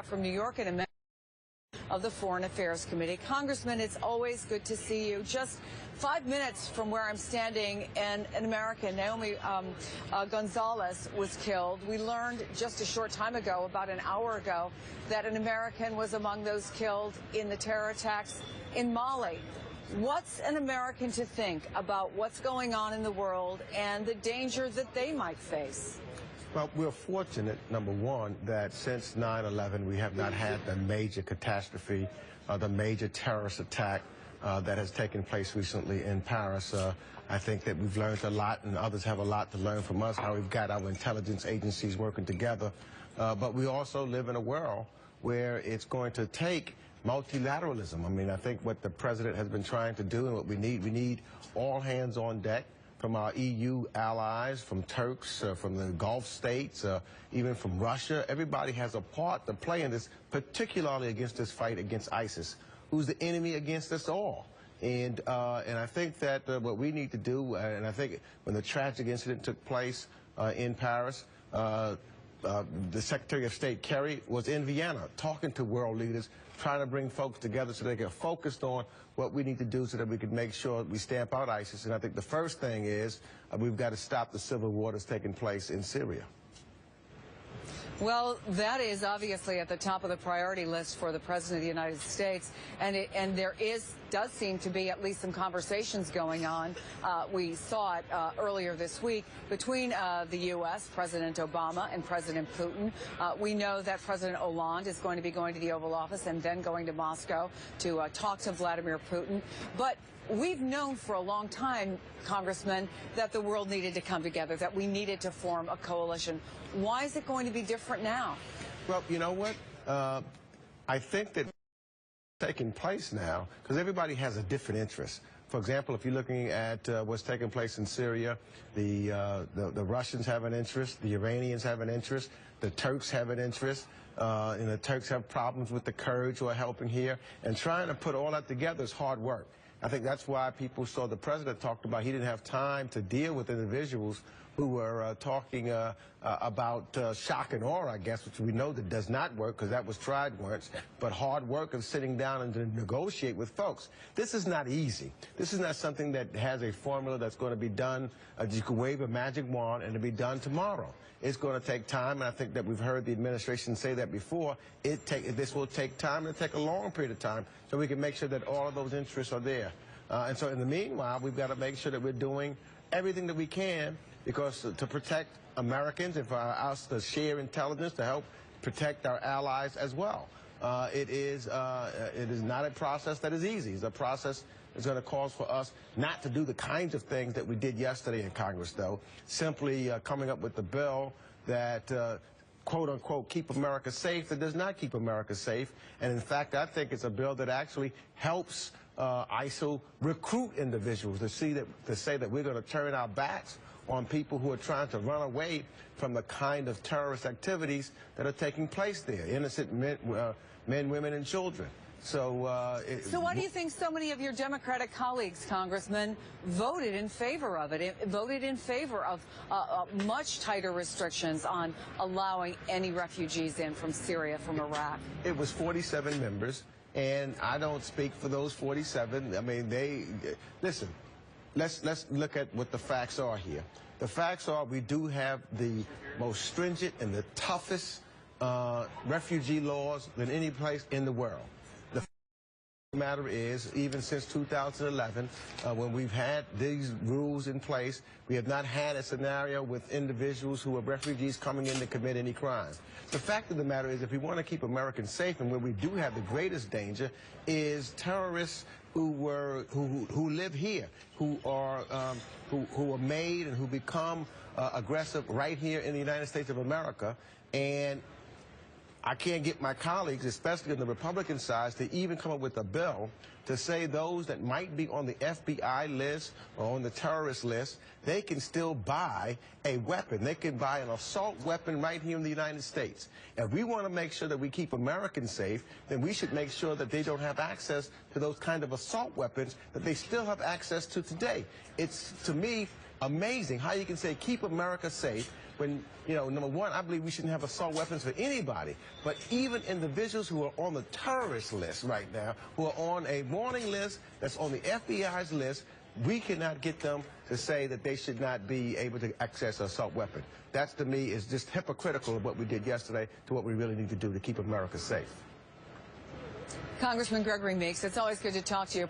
From New York and a member of the Foreign Affairs Committee. Congressman, it's always good to see you. Just 5 minutes from where I'm standing, and an American, Naomi Gonzalez, was killed. We learned just a short time ago, about an hour ago, that an American was among those killed in the terror attacks in Mali. What's an American to think about what's going on in the world and the danger that they might face? Well, we're fortunate, number one, that since 9/11 we have not had the major catastrophe, the major terrorist attack that has taken place recently in Paris. I think that we've learned a lot, and others have a lot to learn from us, how we've got our intelligence agencies working together. But we also live in a world where it's going to take multilateralism. I mean, I think what the president has been trying to do and what we need all hands on deck, from our EU allies, from Turks, from the Gulf states, even from Russia. Everybody has a part to play in this, particularly against this fight against ISIS, who's the enemy against us all. And I think that what we need to do, and I think when the tragic incident took place in Paris, the Secretary of State, Kerry, was in Vienna talking to world leaders, trying to bring folks together so they get focused on what we need to do so that we can make sure we stamp out ISIS. And I think the first thing is we've got to stop the civil war that's taking place in Syria. Well, that is obviously at the top of the priority list for the President of the United States, and there does seem to be at least some conversations going on. We saw it earlier this week between the U.S., President Obama, and President Putin. We know that President Hollande is going to be going to the Oval Office and then going to Moscow to talk to Vladimir Putin. But we've known for a long time, Congressman, that the world needed to come together, that we needed to form a coalition. Why is it going to be different now? Well, you know what? I think that taking place now, because everybody has a different interest. For example, if you're looking at what's taking place in Syria, the Russians have an interest, the Iranians have an interest, the Turks have an interest, and the Turks have problems with the Kurds who are helping here, and trying to put all that together is hard work. I think that's why people saw the president talked about he didn't have time to deal with individuals who were talking about shock and awe, I guess, which we know that does not work because that was tried once, but hard work of sitting down and to negotiate with folks. This is not easy. This is not something that has a formula that's going to be done. You can wave a magic wand and it'll be done tomorrow. It's going to take time, and I think that we've heard the administration say that before. This will take time, and it'll take a long period of time, so we can make sure that all of those interests are there. And so in the meanwhile, we've got to make sure that we're doing everything that we can, because to protect Americans and for us to share intelligence to help protect our allies as well. It is not a process that is easy. It's a process that's going to cause for us not to do the kinds of things that we did yesterday in Congress, though. Simply coming up with the bill that quote-unquote keep America safe, that does not keep America safe. And in fact, I think it's a bill that actually helps ISIL recruit individuals to say that we're going to turn our backs on people who are trying to run away from the kind of terrorist activities that are taking place there, innocent men, women, and children. So why do you think so many of your Democratic colleagues, Congressman, voted in favor of it, voted in favor of much tighter restrictions on allowing any refugees in from Syria, from Iraq? It was 47 members, and I don't speak for those 47. I mean, listen, let's look at what the facts are here. The facts are we do have the most stringent and the toughest refugee laws than any place in the world. The matter is, even since 2011, when we've had these rules in place, we have not had a scenario with individuals who are refugees coming in to commit any crimes. The fact of the matter is, if we want to keep Americans safe, and where we do have the greatest danger is terrorists who live here, who are made and who become aggressive right here in the United States of America. And I can't get my colleagues, especially on the Republican side, to even come up with a bill to say those that might be on the FBI list or on the terrorist list, they can still buy a weapon. They can buy an assault weapon right here in the United States. If we want to make sure that we keep Americans safe, then we should make sure that they don't have access to those kind of assault weapons that they still have access to today. It's, to me, amazing how you can say keep America safe when, you know, number one, I believe we shouldn't have assault weapons for anybody. But even individuals who are on the terrorist list right now, who are on a warning list that's on the FBI's list, we cannot get them to say that they should not be able to access an assault weapon. That, to me, is just hypocritical of what we did yesterday to what we really need to do to keep America safe. Congressman Gregory Meeks, it's always good to talk to you.